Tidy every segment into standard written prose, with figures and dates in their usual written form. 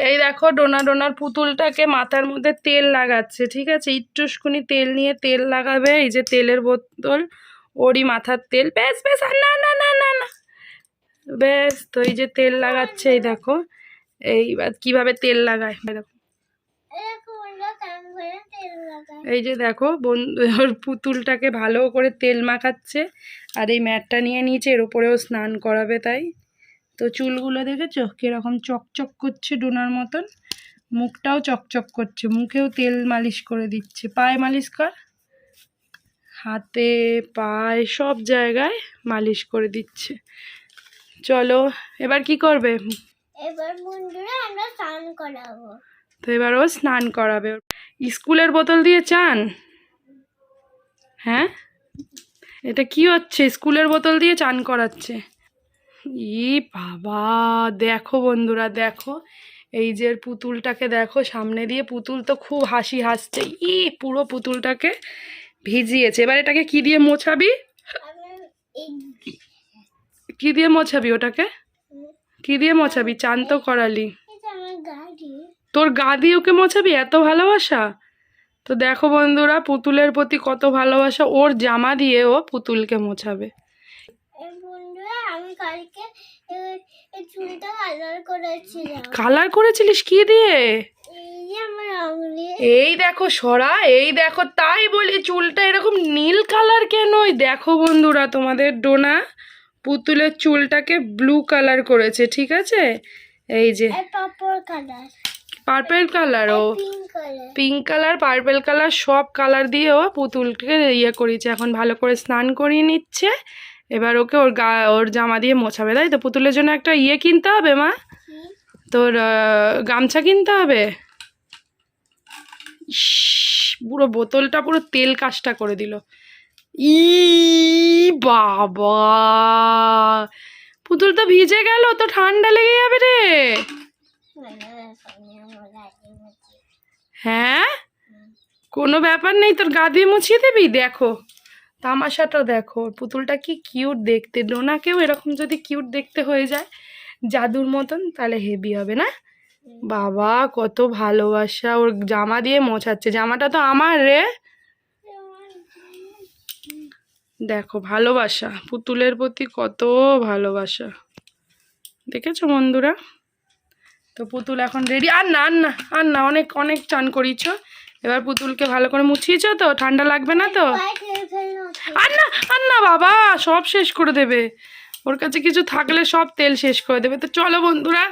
এই দেখো ডোনা ডোনার পুতুলটাকে মাথার মধ্যে তেল লাগাচ্ছে, ঠিক আছে? একটুখানি তেল নিয়ে তেল লাগাবে। এই যে তেলের বোতল, ওরই মাথার তেল। বেশ বেশ, আর না না না না না, বেশ। তো এই যে তেল লাগাচ্ছে, এই দেখো এইবার কিভাবে তেল লাগায় দেখো। এই যে দেখো বন্ধু, ওর পুতুলটাকে ভালো করে তেল মাখাচ্ছে। আর এই ম্যাটটা নিয়ে নিয়েছে, এর উপরেও স্নান করাবে তাই। তো চুলগুলো দেখেছো কিরকম চকচক করছে ডোনার মতন, মুখটাও চকচক করছে, মুখেও তেল মালিশ করে দিচ্ছে। পায়ে মালিশ কর, হাতে পায়ে সব জায়গায় মালিশ করে দিচ্ছে। চলো এবার কি করবে? এবার বন্ধুরা আমরা স্নান করাবো। তো এবার ও স্নান করাবে। স্কুলের বোতল দিয়ে চান? হ্যাঁ, এটা কি হচ্ছে? স্কুলের বোতল দিয়ে চান করাচ্ছে। ই বাবা, দেখো বন্ধুরা দেখো, এই যে পুতুলটাকে দেখো সামনে দিয়ে, পুতুল তো খুব হাসি হাসছে। পুরো পুতুলটাকে ভিজিয়েছে। এবার এটাকে কি দিয়ে মোছাবি? কি দিয়ে মোছাবি ওটাকে? কি দিয়ে মোছাবি? চান তো করালি, তোর গা দিয়ে ওকে মোছাবি? এত ভালোবাসা। তো দেখো বন্ধুরা পুতুলের প্রতি কত ভালোবাসা, ওর জামা দিয়ে ও পুতুলকে মোছাবে। কালার করেছিলিস কি দিয়ে? এই দেখো সরা, এই দেখো, তাই বলি চুলটা এরকম নীল কালার কেন? দেখো বন্ধুরা, তোমাদের ডোনা পুতুলের চুলটাকে ব্লু কালার করেছে, ঠিক আছে? এই যে পার্পেল কালার, ও পিঙ্ক কালার, পার্পেল কালার, সব কালার দিয়ে ও পুতুলকে ইয়ে করেছে। এখন ভালো করে স্নান করিয়ে নিচ্ছে। এবার ওকে ওর জামা দিয়ে মোছাবে, তাই তো? পুতুলের জন্য একটা ইয়ে কিনতে হবে মা, তোর গামছা কিনতে হবে। পুরো বোতলটা পুরো তেল কাজটা করে দিল। ই বাবা, পুতুল তো ভিজে গেল, তো ঠান্ডা লেগে যাবে রে। হ্যাঁ, কোনো ব্যাপার নেই, তোর গা দিয়ে মুছিয়ে দিবি। দেখো তামাশাটা দেখো, পুতুলটা কি কিউট দেখতে। ডোনাকেও এরকম যদি কিউট দেখতে হয়ে যায় জাদুর মতন, তাহলে হেভি হবে না? বাবা কত ভালোবাসা, ওর জামা দিয়ে মোছাচ্ছে। জামাটা তো আমার রে। দেখো ভালোবাসা, পুতুলের প্রতি কত ভালোবাসা, দেখেছো বন্ধুরা? তো পুতুল এখন রেডি। আর না আর না আর না, অনেক অনেক চান করিয়েছ। এবার পুতুলকে ভালো করে মুছিয়েছ তো? ঠান্ডা লাগবে না তো? আর না বাবা, সব শেষ করে দেবে। ওর কাছে কিছু থাকলে সব তেল শেষ করে দেবে। তো চলো বন্ধুরা,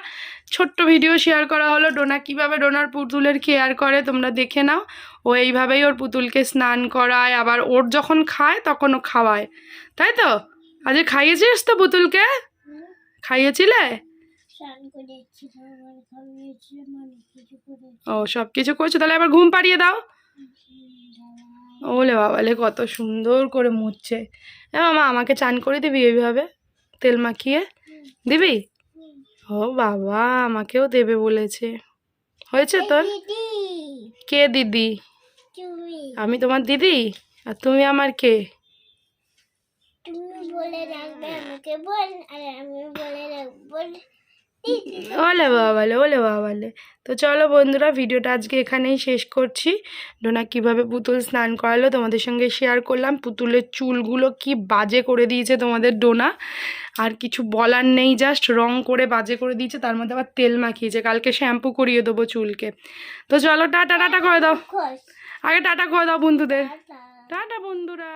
ছোট্ট ভিডিও শেয়ার করা হলো ডোনা কীভাবে ডোনার পুতুলের কেয়ার করে, তোমরা দেখে নাও। ও এইভাবেই ওর পুতুলকে স্নান করায়, আবার ওর যখন খায় তখন ও খাওয়ায়, তাই তো? আজকে খাইয়েছিস তো পুতুলকে? খাইয়েছিলে? ও সব কিছু করছো, তাহলে আবার ঘুম পাড়িয়ে দাও। ওলে বাবালে কত সুন্দর করে মুছছে। মামা আমাকে চান করে দিবি এইভাবে তেল মাখিয়ে? দিবি? ও বাবা, আমাকেও দেবে বলেছে। হয়েছে তোর? কে দিদি? আমি তোমার দিদি, আর তুমি আমার কে? ওলে বাবালে, ওলে বাবালে। তো চলো বন্ধুরা, ভিডিওটা আজকে এখানেই শেষ করছি। ডোনা কিভাবে পুতুল স্নান করালো তোমাদের সঙ্গে শেয়ার করলাম। পুতুলের চুলগুলো কি বাজে করে দিয়েছে তোমাদের ডোনা, আর কিছু বলার নেই, জাস্ট রং করে বাজে করে দিয়েছে, তার মধ্যে আবার তেল মাখিয়েছে। কালকে শ্যাম্পু করিয়ে দেবো চুলকে। তো চলো টাটা টাটা করে দাও, আগে টাটা করে দাও বন্ধুদের। টাটা বন্ধুরা।